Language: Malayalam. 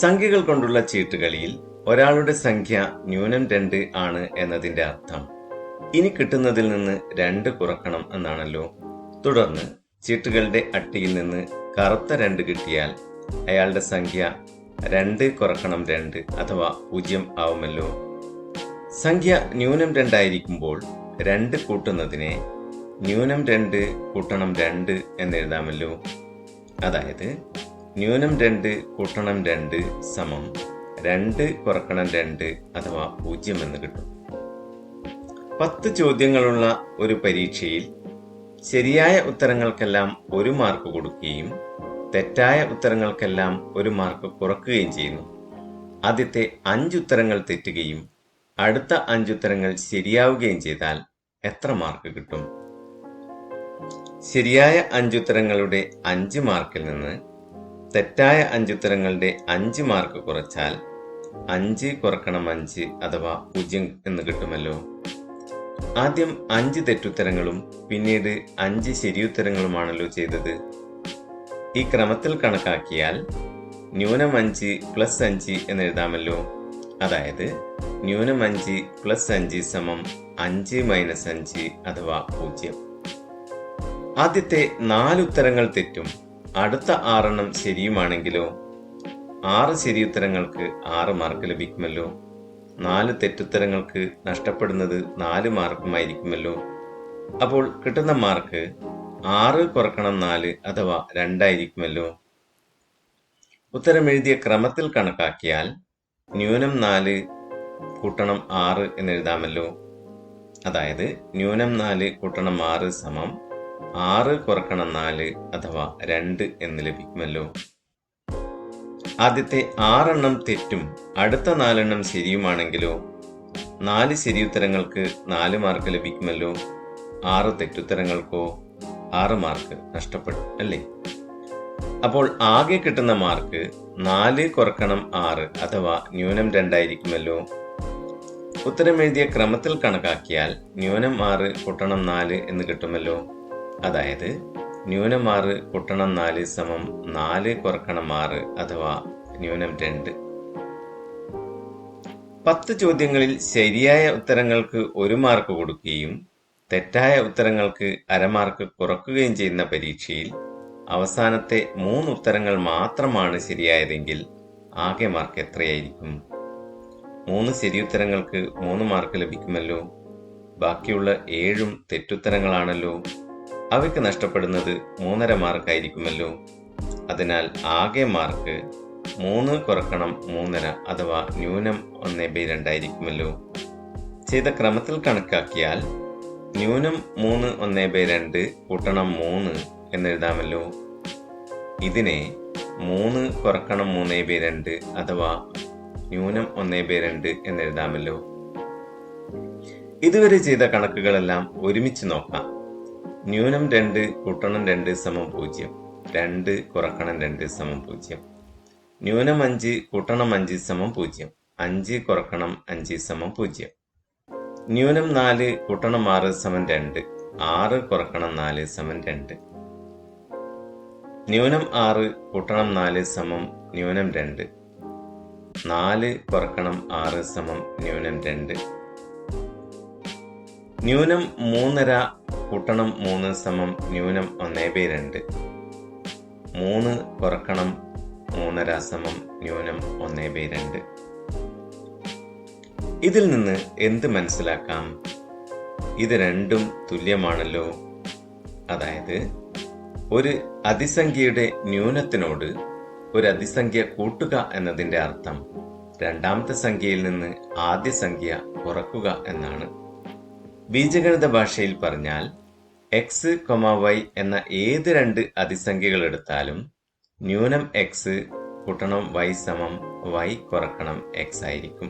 സംഖ്യകൾ കൊണ്ടുള്ള ചീട്ടുകളിയിൽ ഒരാളുടെ സംഖ്യ -2 ആണ് എന്നതിന്റെ അർത്ഥം ഇനി കിട്ടുന്നതിൽ നിന്ന് 2 കുറക്കണം എന്നാണല്ലോ. തുടർന്ന് ചീട്ടുകളുടെ അട്ടിയിൽ നിന്ന് കറുത്ത 2 കിട്ടിയാൽ അയാളുടെ സംഖ്യ 2 കുറക്കണം 2 അഥവാ 0 ആവുമല്ലോ. സംഖ്യ -2 ആയിരിക്കുമ്പോൾ 2 കൂട്ടുന്നതിനെ -2 കൂട്ടണം 2 എന്നെഴുതാമല്ലോ. അതായത് -2 കൂട്ടണം 2 സമം 2 കുറക്കണം 2 അഥവാ 0 എന്ന് കിട്ടും. 10 ചോദ്യങ്ങളുള്ള ഒരു പരീക്ഷയിൽ ശരിയായ ഉത്തരങ്ങൾക്കെല്ലാം 1 മാർക്ക് കൊടുക്കുകയും തെറ്റായ ഉത്തരങ്ങൾക്കെല്ലാം 1 മാർക്ക് കുറക്കുകയും ചെയ്യുന്നു. ആദ്യത്തെ 5 ഉത്തരങ്ങൾ തെറ്റുകയും അടുത്ത 5 ഉത്തരങ്ങൾ ശരിയാവുകയും ചെയ്താൽ എത്ര മാർക്ക് കിട്ടും? ശരിയായ 5 ഉത്തരങ്ങളുടെ 5 മാർക്കിൽ നിന്ന് തെറ്റായ 5 ഉത്തരങ്ങളുടെ 5 മാർക്ക് കുറച്ചാൽ 5 കുറക്കണം 5 അഥവാ 0 എന്ന് കിട്ടുമല്ലോ. ആദ്യം 5 തെറ്റുത്തരങ്ങളും പിന്നീട് 5 ശരിയുത്തരങ്ങളുമാണല്ലോ ചെയ്തത്. ഈ ക്രമത്തിൽ കണക്കാക്കിയാൽ -5 + 5 എന്നെഴുതാമല്ലോ. അതായത് -5 + 5 സമം 5 - 5 അഥവാ 0. ആദ്യത്തെ 4 ഉത്തരങ്ങൾ തെറ്റും അടുത്ത 6 എണ്ണം ശരിയുമാണെങ്കിലോ 6 ശരിയുത്തരങ്ങൾക്ക് 6 മാർക്ക് ലഭിക്കുമല്ലോ. 4 തെറ്റുത്തരങ്ങൾക്ക് നഷ്ടപ്പെടുന്നത് 4 മാർക്കുമായിരിക്കുമല്ലോ. അപ്പോൾ കിട്ടുന്ന മാർക്ക് 6 കുറക്കണം 4 അഥവാ 2 ആയിരിക്കുമല്ലോ. ഉത്തരം എഴുതിയ ക്രമത്തിൽ കണക്കാക്കിയാൽ -4 കൂട്ടണം 6 എന്നെഴുതാമല്ലോ. അതായത് -4 കൂട്ടണം 6 സമം 6 കുറക്കണം 4 അഥവാ 2 എന്ന് ലഭിക്കുമല്ലോ. ആദ്യത്തെ 6 എണ്ണം തെറ്റും അടുത്ത 4 എണ്ണം ശരിയുമാണെങ്കിലോ 4 ശരിയുത്തരങ്ങൾക്ക് 4 മാർക്ക് ലഭിക്കുമല്ലോ. 6 തെറ്റുത്തരങ്ങൾക്കോ 6 മാർക്ക് നഷ്ടപ്പെടും അല്ലേ. അപ്പോൾ ആകെ കിട്ടുന്ന മാർക്ക് 4 കുറക്കണം 6 അഥവാ -2 ആയിരിക്കുമല്ലോ. ഉത്തരം എഴുതിയ ക്രമത്തിൽ കണക്കാക്കിയാൽ -6 കൂട്ടണം 4 എന്ന് കിട്ടുമല്ലോ. അതായത് -6 കൂട്ടണം 4 സമം 4 കുറക്കണം 6 അഥവാ -2. 10 ചോദ്യങ്ങളിൽ ശരിയായ ഉത്തരങ്ങൾക്ക് 1 മാർക്ക് കൊടുക്കുകയും തെറ്റായ ഉത്തരങ്ങൾക്ക് അര മാർക്ക് കുറക്കുകയും ചെയ്യുന്ന പരീക്ഷയിൽ അവസാനത്തെ 3 ഉത്തരങ്ങൾ മാത്രമാണ് ശരിയായതെങ്കിൽ ആകെ മാർക്ക് എത്രയായിരിക്കും? 3 ശരിയുത്തരങ്ങൾക്ക് 3 മാർക്ക് ലഭിക്കുമല്ലോ. ബാക്കിയുള്ള 7 തെറ്റുത്തരങ്ങളാണല്ലോ. അവയ്ക്ക് നഷ്ടപ്പെടുന്നത് 3.5 മാർക്കായിരിക്കുമല്ലോ. അതിനാൽ ആകെ മാർക്ക് 3 കുറക്കണം 3.5 അഥവാ -1/2 ആയിരിക്കുമല്ലോ. ചെയ്ത ക്രമത്തിൽ കണക്കാക്കിയാൽ -3 കൂട്ടണം 3 എന്നെഴുതാമല്ലോ. ഇതിനെ 3 കുറക്കണം 3/2 അഥവാ -1/2 എന്നെഴുതാമല്ലോ. ഇതുവരെ ചെയ്ത കണക്കുകളെല്ലാം ഒരുമിച്ച് നോക്കാം. -2 കൂട്ടണം 2 സമം 0, 2 കുറക്കണം 2 സമം 0. -5 കൂട്ടണം 5 സമം 0, 5 കുറക്കണം 5 സമം 0. -4 കൂട്ടണം 6 സമം 2, 6 കുറക്കണം 4 സമം 2. -6 കൂട്ടണം 4 സമം -2, 4 കുറക്കണം 6 സമം -2. -3.5 കൂട്ടണം 3 സമം -1/2, 3 കുറക്കണം 3.5 സമം -1/2. ഇതിൽ നിന്ന് എന്ത് മനസ്സിലാക്കാം? ഇത് രണ്ടും തുല്യമാണല്ലോ. അതായത് ഒരു അതിസംഖ്യയുടെ ന്യൂനത്തിനോട് ഒരു അതിസംഖ്യ കൂട്ടുക എന്നതിന്റെ അർത്ഥം രണ്ടാമത്തെ സംഖ്യയിൽ നിന്ന് ആദ്യ സംഖ്യ കുറക്കുക എന്നാണ്. ബീജഗണിത ഭാഷയിൽ പറഞ്ഞാൽ x, y എന്ന ഏത് 2 അതിസംഖ്യകൾ എടുത്താലും -x കൂട്ടണം y സമം y കുറക്കണം x ആയിരിക്കും.